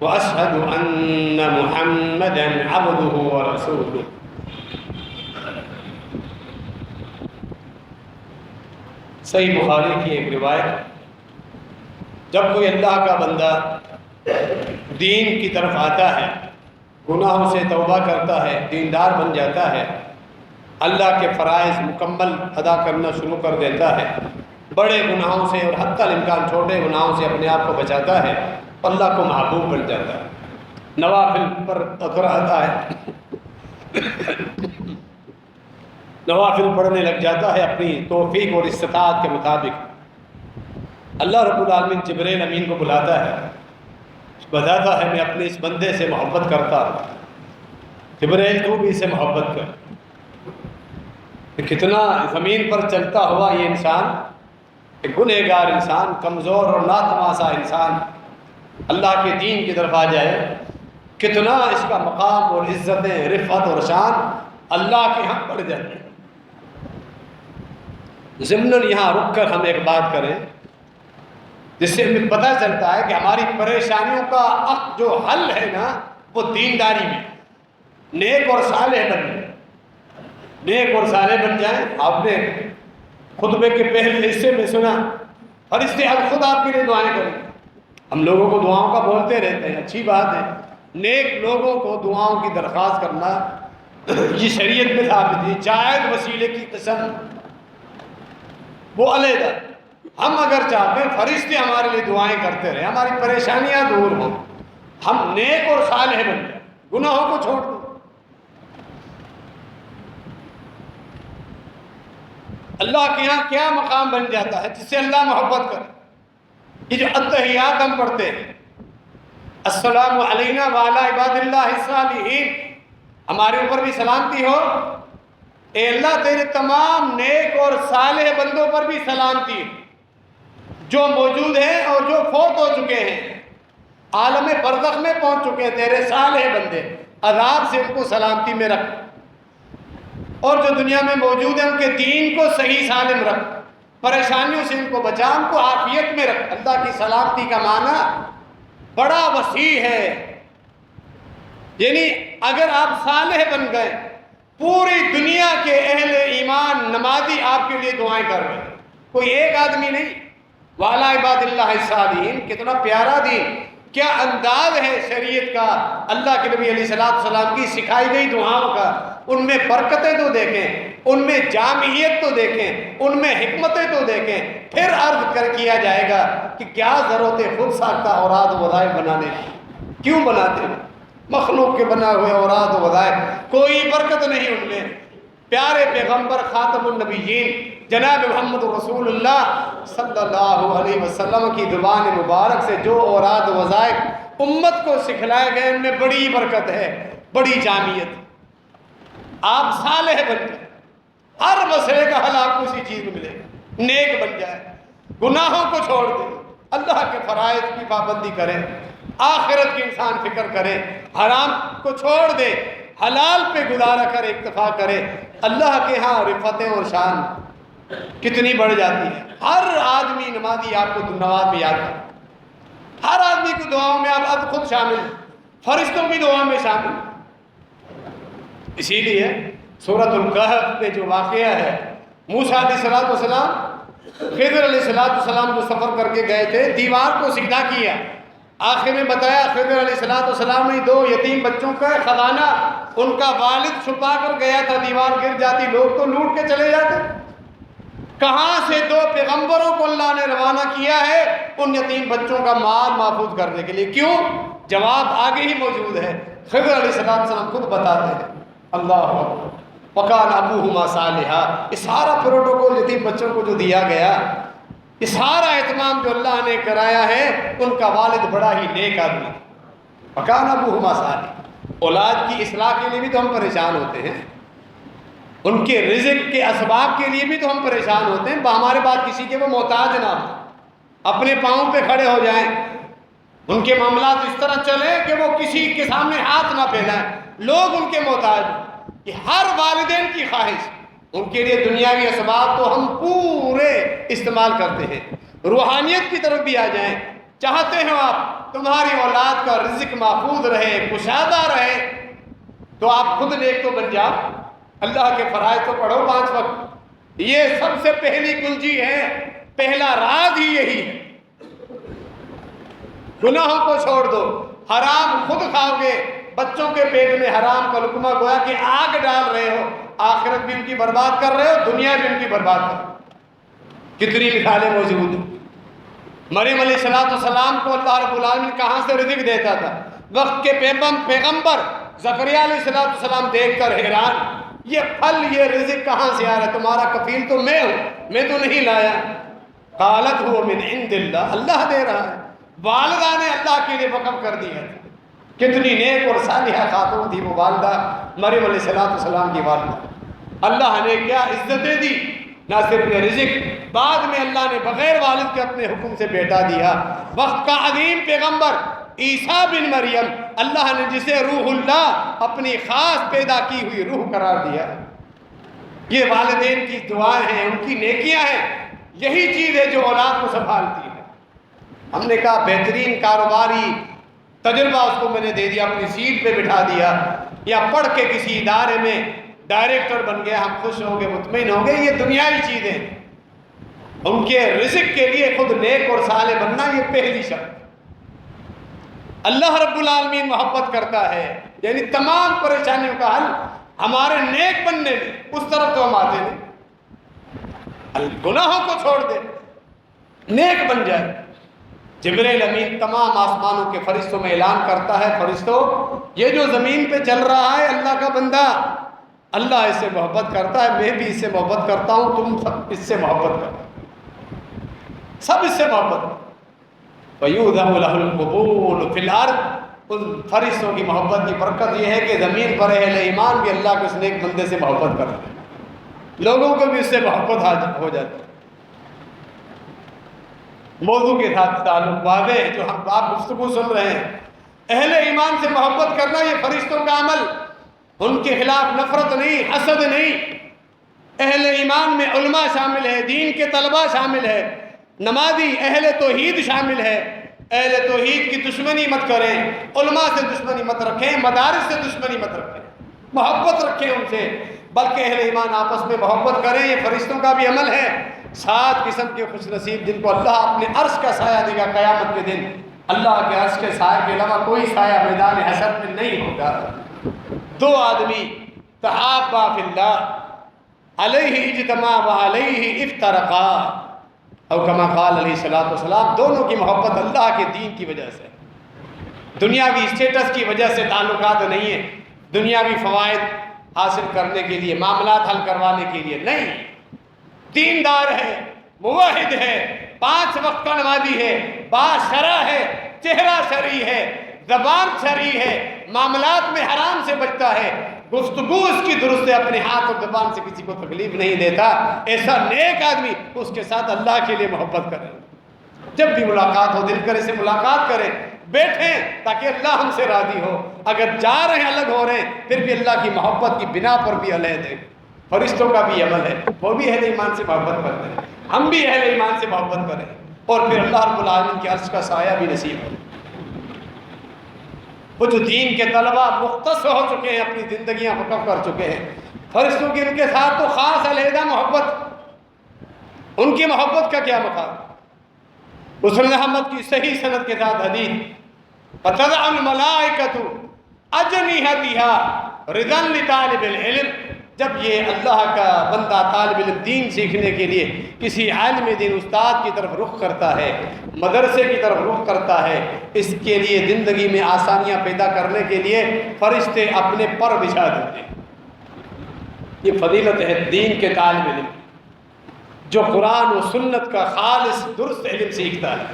واشهد ان محمدا عبده ورسوله۔ صحیح بخاری کی ایک روایت، جب کوئی اللہ کا بندہ دین کی طرف آتا ہے، گناہوں سے توبہ کرتا ہے، دیندار بن جاتا ہے، اللہ کے فرائض مکمل ادا کرنا شروع کر دیتا ہے، بڑے گناہوں سے اور حتی الامکان چھوٹے گناہوں سے اپنے آپ کو بچاتا ہے، اللہ کو محبوب بن جاتا ہے، نوافل پر اتر آتا ہے، نوافل پڑھنے لگ جاتا ہے اپنی توفیق اور استطاعت کے مطابق۔ اللہ رب العالمین جبرائیل امین کو بلاتا ہے، بتاتا ہے میں اپنے اس بندے سے محبت کرتا ہوں، جبرائیل تو بھی اسے محبت کر۔ کتنا زمین پر چلتا ہوا یہ انسان، ایک گنہگار انسان، کمزور اور ناتماشا انسان اللہ کے دین کی طرف آ جائے، کتنا اس کا مقام اور عزتیں، رفعت اور شان اللہ کے ہاں بڑھ جاتے ہیں۔ ضمناً یہاں رک کر ہم ایک بات کریں جس سے ہمیں پتہ چلتا ہے کہ ہماری پریشانیوں کا جو حل ہے نا وہ دینداری میں، نیک اور صالح بن جائیں، نیک اور صالح بن جائیں۔ آپ نے خطبے کے پہلے حصے میں سنا فرشتے خود آپ کے لیے دعائیں کریں۔ ہم لوگوں کو دعاؤں کا بولتے رہتے ہیں، اچھی بات ہے، نیک لوگوں کو دعاؤں کی درخواست کرنا یہ شریعت میں ثابت ہے، جائز وسیلے کی قسم وہ علیحدہ۔ ہم اگر چاہتے ہیں فرشتے ہمارے لیے دعائیں کرتے رہیں، ہماری پریشانیاں دور ہوں، ہم نیک اور صالح بن جائیں، گناہوں کو چھوڑ دو۔ اللہ کے ہاں کیا مقام بن جاتا ہے جس سے اللہ محبت کرے۔ یہ جو اتحیات ہم پڑھتے ہیں، السلام علینا وعلی عباد اللہ الصالحین، ہمارے اوپر بھی سلامتی ہو، اے اللہ تیرے تمام نیک اور صالح بندوں پر بھی سلامتی، جو موجود ہیں اور جو فوت ہو چکے ہیں، عالم برزخ میں پہنچ چکے ہیں، تیرے صالح بندے، عذاب سے ان کو سلامتی میں رکھ، اور جو دنیا میں موجود ہیں ان کے دین کو صحیح سالم رکھ، پریشانیوں سے ان کو بچا، ان کو عافیت میں رکھ۔ اللہ کی سلامتی کا معنی بڑا وسیع ہے، یعنی اگر آپ صالح بن گئے، پوری دنیا کے اہل ایمان نمازی آپ کے لیے دعائیں کر رہے ہیں، کوئی ایک آدمی نہیں۔ وعلی عباد اللہ الصالحین، کتنا پیارا دین، کیا انداز ہے شریعت کا، اللہ کے نبی علیہ السلام کی سکھائی گئی دعاؤں کا، ان میں برکتیں تو دیکھیں، ان میں جامعیت تو دیکھیں، ان میں حکمتیں تو دیکھیں، پھر عرض کیا جائے گا کہ کیا ضرورت ہے خود ساختہ اوراد و وظائف بنانے کی، کیوں بناتے ہیں؟ مخلوق کے بنا ہوئے اوراد و وظائف، کوئی برکت نہیں ان میں۔ پیارے پیغمبر خاتم النبیین جناب محمد رسول اللہ صلی اللہ علیہ وسلم کی زبان مبارک سے جو اوراد و وظائف امت کو سکھلائے گئے، ان میں بڑی برکت ہے، بڑی جامعیت۔ آپ صالح بن جائیں، ہر مسئلے کا حل آپ کو اسی چیز میں ملے گا، نیک بن جائے، گناہوں کو چھوڑ دیں، اللہ کے فرائض کی پابندی کریں، آخرت کی انسان فکر کرے، حرام کو چھوڑ دے، حلال پہ گزارا کرے، اکتفا کرے، اللہ کے ہاں رفتیں اور شان کتنی بڑھ جاتی ہے۔ ہر آدمی نمازی آپ کو نماز میں یاد کرے، ہر آدمی کو دعاؤں میں آپ خود شامل، فرشتوں کی دعا میں شامل۔ اسی لیے سورۃ الکہف میں جو واقعہ ہے، موسیٰ علیہ السلام، خضر علیہ السلام جو سفر کر کے گئے تھے، دیوار کو سجدہ کیا، آخر میں بتایا خضر علیہ السلام نے 2 یتیم بچوں کا خزانہ ان کا والد چھپا کر گیا تھا، دیوار گر جاتی، لوگ تو لوٹ کے چلے جاتے، کہاں سے 2 پیغمبروں کو اللہ نے روانہ کیا ہے ان یتیم بچوں کا مال محفوظ کرنے کے لیے؟ کیوں؟ جواب آگے ہی موجود ہے، خضر علیہ السلام خود بتاتے ہیں۔ اللہ وکان ابوہما صالحا، یہ سارا پروٹوکول یتیم بچوں کو جو دیا گیا، یہ سارا اہتمام جو اللہ نے کرایا ہے، ان کا والد بڑا ہی نیک آدمی، وکان ابوہما صالحا۔ اولاد کی اصلاح کے لیے بھی تو ہم پریشان ہوتے ہیں، ان کے رزق کے اسباب کے لیے بھی تو ہم پریشان ہوتے ہیں، ہمارے بعد کسی کے وہ محتاج نہ ہو، اپنے پاؤں پہ کھڑے ہو جائیں، ان کے معاملات اس طرح چلیں کہ وہ کسی کے سامنے ہاتھ نہ پھیلائیں، لوگ ان کے محتاج۔ یہ ہر والدین کی خواہش، ان کے لیے دنیاوی اسباب تو ہم پورے استعمال کرتے ہیں، روحانیت کی طرف بھی آ جائیں، چاہتے ہیں آپ تمہاری اولاد کا رزق محفوظ رہے، کشادہ رہے، تو آپ خود نیک تو بن جاؤ، اللہ کے فرائض تو پڑھو 5 وقت، یہ سب سے پہلی کنجی ہے، پہلا راز ہی یہی ہے۔ گناہوں کو چھوڑ دو، حرام خود کھاؤ گے، بچوں کے پیٹ میں حرام کا لقمہ گویا کہ آگ ڈال رہے ہو، آخرت بھی ان کی برباد کر رہے ہو، دنیا بھی ان کی برباد کر رہے ہو۔ کتنی مثالیں موجود ہیں۔ مریم علیہ السلام کو اللہ رب العالمین کہاں سے رزق دیتا تھا؟ وقت کے پیغمبر زکریا علیہ السلام دیکھ کر حیران، یہ پھل یہ رزق کہاں سے آ رہا ہے؟ تمہارا کفیل تو میں ہوں، میں تو نہیں لایا۔ قالت هو من عند اللہ، اللہ دے رہا ہے، والدہ نے اللہ کے لیے وقف کر دیا تھا۔ کتنی نیک اور صالحہ خاتون تھی وہ والدہ، مریم علیہ السلام کی والدہ۔ اللہ نے کیا عزتیں دی، نہ صرف رزق، بعد میں اللہ نے بغیر والد کے اپنے حکم سے بیٹا دیا۔ وقت کا عظیم پیغمبر عیسیٰ بن مریم، اللہ نے جسے روح اللہ اپنی خاص پیدا کی ہوئی روح قرار دیا۔ یہ والدین کی دعائیں ہیں، ان کی نیکیاں ہیں، یہی چیز ہے جو اولاد کو سنبھالتی ہے۔ ہم نے کہا بہترین کاروباری تجربہ اس کو میں نے دے دیا، اپنی سیٹ پہ بٹھا دیا، یا پڑھ کے کسی ادارے میں ڈائریکٹر بن گیا، ہم خوش ہوں گے، مطمئن ہوں گے، یہ دنیاوی چیزیں۔ ان کے رزق کے لیے خود نیک اور صالح بننا یہ پہلی شرط۔ اللہ رب العالمین محبت کرتا ہے، یعنی تمام پریشانیوں کا حل ہمارے نیک بننے میں، اس طرف تو ہم آتے نہیں، گناہوں کو چھوڑ دے، نیک بن جائے۔ جبرائیل امین تمام آسمانوں کے فرشتوں میں اعلان کرتا ہے، فرشتوں یہ جو زمین پہ چل رہا ہے اللہ کا بندہ، اللہ اس سے محبت کرتا ہے، میں بھی اس سے محبت کرتا ہوں، تم سب اس سے محبت کرو، سب اس سے محبت کرو۔ فَيُوْدَمُ لَهُ الْقُبُولُ فِي الْأَرْضِ، ان فرشتوں کی محبت کی برکت یہ ہے کہ زمین پر اہل ایمان بھی اللہ کے اس نیک بندے سے محبت کرتے ہیں، لوگوں کو بھی اس سے محبت ہو جاتی ہے۔ موضوع کے ساتھ تعلق واضح ہے، جو ہم آپ گفتگو سن رہے ہیں، اہل ایمان سے محبت کرنا یہ فرشتوں کا عمل، ان کے خلاف نفرت نہیں، حسد نہیں۔ اہل ایمان میں علماء شامل ہے، دین کے طلباء شامل ہے، نمازی اہل توحید شامل ہے۔ اہل توحید کی دشمنی مت کریں، علماء سے دشمنی مت رکھیں، مدارس سے دشمنی مت رکھیں، محبت رکھیں ان سے، بلکہ اہل ایمان آپس میں محبت کریں، یہ فرشتوں کا بھی عمل ہے۔ 7 قسم کے خوش نصیب جن کو اللہ اپنے عرش کا سایہ دے گا قیامت کے دن، اللہ کے عرش کے سایہ کے علاوہ کوئی سایہ میدان حشر میں نہیں ہوگا۔ 2 آدمی تحابا فی اللہ علیہ اجتماع و علیہ افترقا، او کما قال علیہ الصلوۃ والسلام، دونوں کی محبت اللہ کے دین کی وجہ سے، دنیاوی اسٹیٹس کی وجہ سے تعلقات نہیں ہے، دنیاوی فوائد حاصل کرنے کے لیے، معاملات حل کروانے کے لیے نہیں۔ دیندار ہے، موحد ہے، 5 وقت کا نمازی ہے، باشرع ہے، چہرہ شرعی ہے، زبان شرعی ہے، معاملات میں حرام سے بچتا ہے، گفتگو اس کی درست ہے، اپنے ہاتھ اور زبان سے کسی کو تکلیف نہیں دیتا، ایسا نیک آدمی اس کے ساتھ اللہ کے لیے محبت کرے۔ جب بھی ملاقات ہو دل کرے سے ملاقات کریں، بیٹھیں تاکہ اللہ ہم سے راضی ہو، اگر جا رہے ہیں الگ ہو رہے ہیں پھر بھی اللہ کی محبت کی بنا پر بھی علیحدہ ہیں۔ فرشتوں کا بھی عمل ہے، وہ بھی اہل ایمان سے محبت کرتے ہیں، ہم بھی اہل ایمان سے محبت کریں، اور پھر اللہ رب العالمین کے عرش کا سایہ بھی نصیب ہو۔ وہ جو دین کے طلباء مختص ہو چکے ہیں، اپنی زندگیاں وقف کر چکے ہیں، فرشتوں کی ان کے ساتھ تو خاص علیحدہ محبت، ان کی محبت کا کیا مقام۔ مسلم احمد کی صحیح سند کے ساتھ حدیث، فَتَضَعُ الْمَلَائِكَةُ أَجْنِحَتَهَا رِضًا لِطَالِبِ الْعِلْمِ، جب یہ اللہ کا بندہ طالب علم دین سیکھنے کے لیے کسی عالم دین استاد کی طرف رخ کرتا ہے، مدرسے کی طرف رخ کرتا ہے، اس کے لیے زندگی میں آسانیاں پیدا کرنے کے لیے فرشتے اپنے پر بچھا دیتے ہیں۔ یہ فضیلت ہے دین کے طالب علم، جو قرآن و سنت کا خالص درست علم سیکھتا ہے۔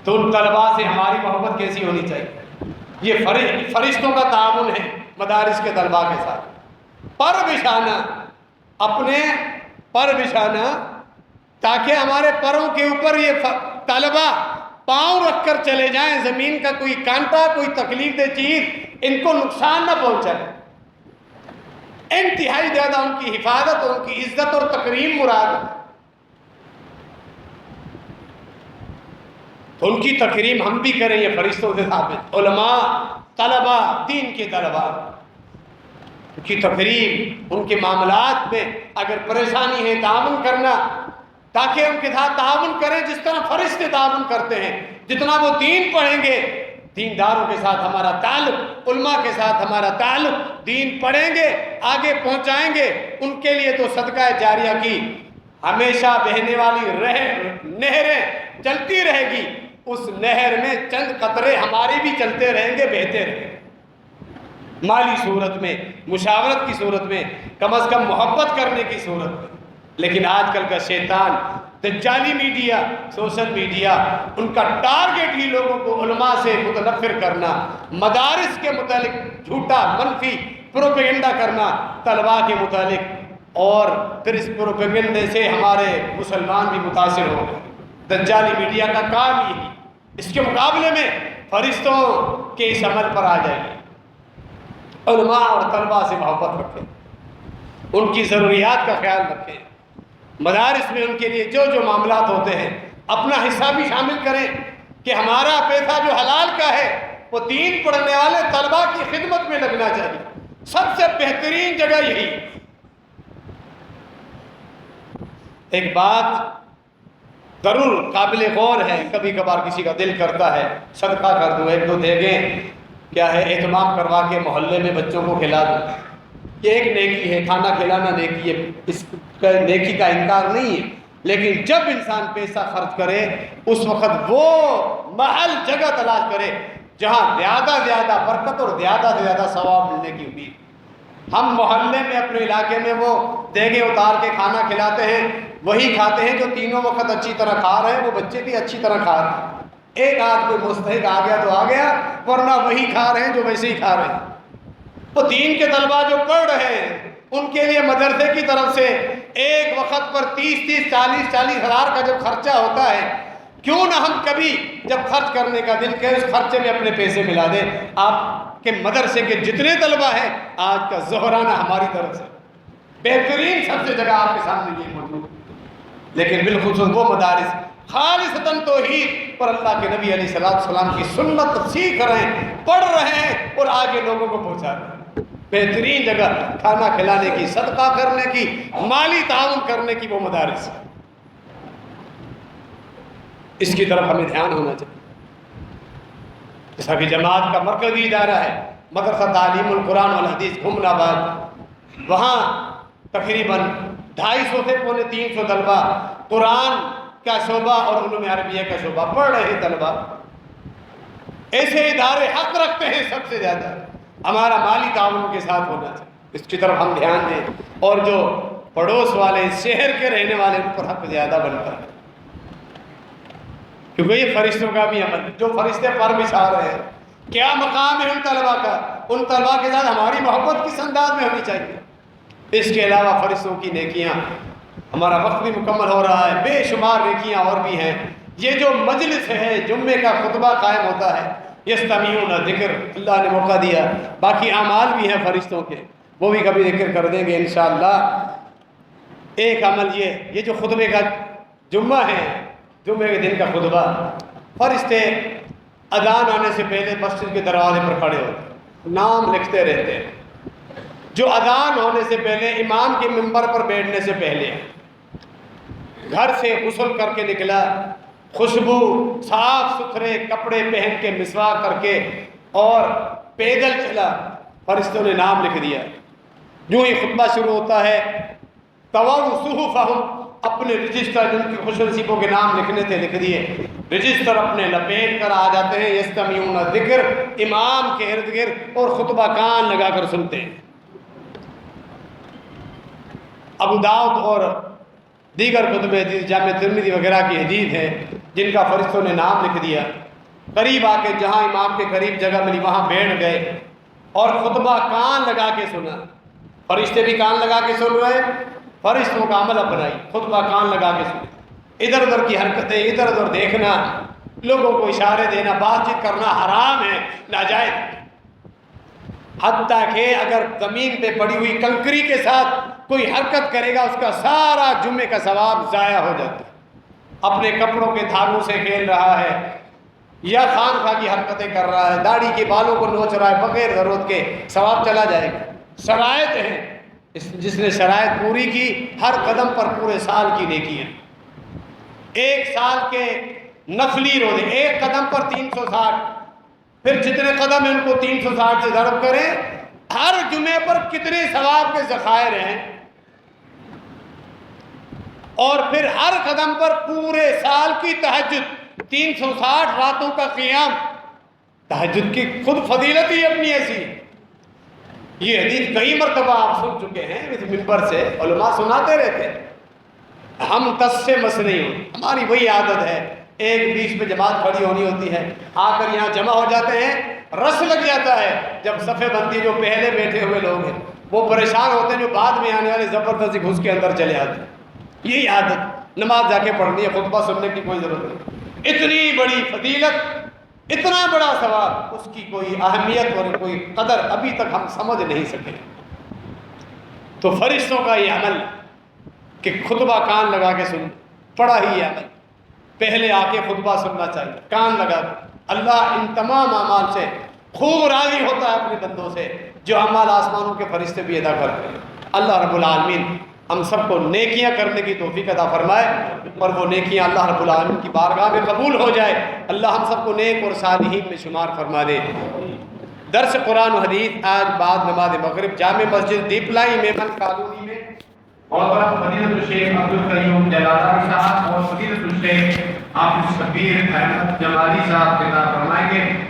تو ان طلباء سے ہماری محبت کیسی ہونی چاہیے؟ یہ فرشتوں کا تعاون ہے مدارس کے طلباء کے ساتھ، پر بچھانا، اپنے پر بچھانا، تاکہ ہمارے پروں کے اوپر یہ طلباء پاؤں رکھ کر چلے جائیں، زمین کا کوئی کانٹا، کوئی تکلیف دہ چیز ان کو نقصان نہ پہنچائے۔ انتہائی زیادہ ان کی حفاظت، ان کی عزت اور تکریم مراد ہے، تو ان کی تکریم ہم بھی کریں، یہ فرشتوں سے ثابت۔ علماء، طلباء، دین کے طلباء ان کی تکریم، ان کے معاملات میں اگر پریشانی ہے تعاون کرنا، تاکہ ان کے ساتھ تعاون کریں جس طرح فرشتے تعاون کرتے ہیں۔ جتنا وہ دین پڑھیں گے، دینداروں کے ساتھ ہمارا تعلق، علماء کے ساتھ ہمارا تعلق، دین پڑھیں گے، آگے پہنچائیں گے، ان کے لیے تو صدقہ جاریہ کی ہمیشہ بہنے والی نہریں چلتی رہے گی، اس نہر میں چند قطرے ہمارے بھی چلتے رہیں گے، بہتے رہیں گے، مالی صورت میں، مشاورت کی صورت میں، کم از کم محبت کرنے کی صورت میں۔ لیکن آج کل کا شیطان، دجالی میڈیا، سوشل میڈیا، ان کا ٹارگٹ ہی لوگوں کو علماء سے متنفر کرنا، مدارس کے متعلق جھوٹا منفی پروپیگنڈا کرنا طلباء کے متعلق، اور پھر اس پروپیگنڈے سے ہمارے مسلمان بھی متاثر ہو گئے۔ دجالی میڈیا کا کام یہی، اس کے مقابلے میں فرشتوں کے اس عمل پر آ جائیے، علماء اور طلباء سے محبت رکھیں، ان کی ضروریات کا خیال رکھیں، مدارس میں ان کے لیے جو جو معاملات ہوتے ہیں اپنا حصہ بھی شامل کریں، کہ ہمارا پیسہ جو حلال کا ہے وہ دین پڑھنے والے طلباء کی خدمت میں لگنا چاہیے، سب سے بہترین جگہ یہی۔ ایک بات ضرور قابل غور ہے، کبھی کبھار کسی کا دل کرتا ہے صدقہ کر دوں، 1-2 دیگیں کیا ہے اہتمام کروا کے محلے میں بچوں کو کھلا دوں، یہ ایک نیکی ہے، کھانا کھلانا نیکی ہے، اس کا نیکی کا انکار نہیں ہے، لیکن جب انسان پیسہ خرچ کرے اس وقت وہ محل جگہ تلاش کرے جہاں زیادہ برکت اور زیادہ سے زیادہ ثواب ملنے کی امید۔ ہم محلے میں اپنے علاقے میں وہ دیگیں اتار کے کھانا کھلاتے ہیں، وہی کھاتے ہیں جو تینوں وقت اچھی طرح کھا رہے ہیں، وہ بچے بھی اچھی طرح کھا رہے ہیں۔ ایک آدھ کوئی مستحق آ گیا تو آ گیا، ورنہ وہی کھا رہے ہیں جو ویسے ہی کھا رہے ہیں۔ وہ دین کے طلباء جو پڑھ رہے ہیں ان کے لیے مدرسے کی طرف سے ایک وقت پر 30 ہزار کا جب خرچہ ہوتا ہے، کیوں نہ ہم کبھی جب خرچ کرنے کا دل کرے اس خرچے میں اپنے پیسے ملا دیں۔ آپ کے مدرسے کے جتنے طلباء ہیں آج کا ظہرانہ ہماری طرف سے بہترین سب سے جگہ آپ کے سامنے یہ موجود ہے، لیکن بالخصوص وہ مدارس خالصتاً توحید پر اللہ کے نبی علیہ السلام کی سنت سیکھ رہے ہیں، پڑھ رہے ہیں اور آگے لوگوں کو پہنچا رہے ہیں۔ بہترین جگہ کھانا کھلانے کی، صدقہ کرنے کی، مالی تعاون کرنے کی وہ مدارس، اس کی طرف ہمیں دھیان ہونا چاہیے۔ جیسا کہ جماعت کا مرکزی ادارہ ہے مدرسہ تعلیم القرآن والحدیث گھمن آباد، وہاں تقریباً 250 سے پونے 300 طلبہ قرآن کا شعبہ اور علوم عربیہ کا شعبہ پڑھ رہے ہیں۔ طلبہ ایسے ادارے حق رکھتے ہیں سب سے زیادہ، ہمارا مالی تعاون کے ساتھ ہونا چاہیے، اس کی طرف ہم دھیان دیں، اور جو پڑوس والے شہر کے رہنے والے ان پر حق زیادہ بنتا ہے، کیونکہ یہ فرشتوں کا بھی عمل ہے۔ جو فرشتے پر بچھا رہے ہیں، کیا مقام ہے ان طلباء کا، ان طلباء کے ساتھ ہماری محبت کس انداز میں ہونی چاہیے۔ اس کے علاوہ فرشتوں کی نیکیاں، ہمارا وقت بھی مکمل ہو رہا ہے، بے شمار نیکیاں اور بھی ہیں۔ یہ جو مجلس ہے، جمعے کا خطبہ قائم ہوتا ہے، یستمیعون ذکر، اللہ نے موقع دیا، باقی اعمال بھی ہیں فرشتوں کے، وہ بھی کبھی ذکر کر دیں گے انشاءاللہ۔ ایک عمل یہ جو خطبے کا جمعہ ہے، جمعے کے دن کا خطبہ، فرشتے اذان آنے سے پہلے مسجد کے دروازے پر کھڑے ہوتے، نام لکھتے رہتے ہیں۔ جو اذان ہونے سے پہلے امام کے منبر پر بیٹھنے سے پہلے گھر سے غسل کر کے نکلا، خوشبو، صاف ستھرے کپڑے پہن کے، مسواک کر کے اور پیدل چلا، فرشتوں نے نام لکھ دیا۔ جو ہی خطبہ شروع ہوتا ہے، طووا صحفہم، اپنے رجسٹر جن کے خوش نصیبوں کے نام لکھنے تھے لکھ دیے، رجسٹر اپنے لپیٹ کر آ جاتے ہیں، یستمیعون ذکر، امام کے ارد گرد، اور خطبہ کان لگا کر سنتے ہیں۔ ابو داؤد اور دیگر کتب حدیث، جامع ترمذی وغیرہ کی حدیث ہے جن کا فرشتوں نے نام لکھ دیا، قریب آ کے جہاں امام کے قریب جگہ ملی وہاں بیٹھ گئے اور خطبہ کان لگا کے سنا۔ فرشتے بھی کان لگا کے سن رہے ہیں، فرشتوں کا عمل اپنائی، خطبہ کان لگا کے سنے۔ ادھر ادھر کی حرکتیں، ادھر ادھر دیکھنا، لوگوں کو اشارے دینا، بات چیت کرنا حرام ہے، ناجائز۔ حتیٰ کہ اگر زمین پہ پڑی ہوئی کنکری کے ساتھ کوئی حرکت کرے گا، اس کا سارا جمعے کا ثواب ضائع ہو جاتا ہے۔ اپنے کپڑوں کے دھاگوں سے کھیل رہا ہے یا خانقاہ کی حرکتیں کر رہا ہے، داڑھی کے بالوں کو نوچ رہا ہے، بغیر ضرورت کے ثواب چلا جائے گا۔ شرائط ہیں، جس نے شرائط پوری کی، ہر قدم پر پورے سال کی نیکی ہے۔ ایک سال کے نفلی روزے، ایک قدم پر 360، پھر جتنے قدم ہیں ان کو 360 سے ضرب کریں، ہر جمعے پر کتنے ثواب کے ذخائر ہیں، اور پھر ہر قدم پر پورے سال کی تہجد، 360 راتوں کا قیام، تہجد کی خود فضیلت ہی اپنی ایسی۔ یہ حدیث کئی مرتبہ آپ سن چکے ہیں، اس منبر سے علماء سناتے رہتے ہیں، ہم تس سے مس نہیں ہوں، ہماری وہی عادت ہے، ایک بیچ میں جماعت کھڑی ہونی ہوتی ہے، آ کر یہاں جمع ہو جاتے ہیں، رس لگ جاتا ہے، جب صفیں بنتی ہے، جو پہلے بیٹھے ہوئے لوگ ہیں وہ پریشان ہوتے ہیں، جو بعد میں آنے والے زبردستی گھس کے اندر چلے آتے ہیں۔ یہی عادت، نماز جا کے پڑھنی ہے، خطبہ سننے کی کوئی ضرورت نہیں۔ اتنی بڑی فضیلت، اتنا بڑا ثواب، اس کی کوئی اہمیت اور کوئی قدر ابھی تک ہم سمجھ نہیں سکے۔ تو فرشتوں کا یہ عمل کہ خطبہ کان لگا کے سن، پڑھا ہی یہ عمل، پہلے آ کے خطبہ سننا چاہیے، کان لگا کے۔ اللہ ان تمام اعمال سے خوب راضی ہوتا ہے اپنے بندوں سے، جو اعمال آسمانوں کے فرشتے بھی ادا کرتے ہیں۔ اللہ رب العالمین ہم سب کو نیکیاں کرنے کی توفیق عطا فرمائے، اور وہ نیکیاں اللہ رب العالمین کی بارگاہ میں قبول ہو جائے۔ اللہ ہم سب کو نیک اور صالحین میں شمار فرما دے۔ درس قرآن و حدیث آج بعد نماز مغرب جامع مسجد دیپلائی میمن کالونی میں، اور فضیلت الشیخ عبدالقیوم جلالانی صاحب اور فضیلت الشیخ حافظ شبیر احمد جمالی صاحب خطاب فرمائیں گے۔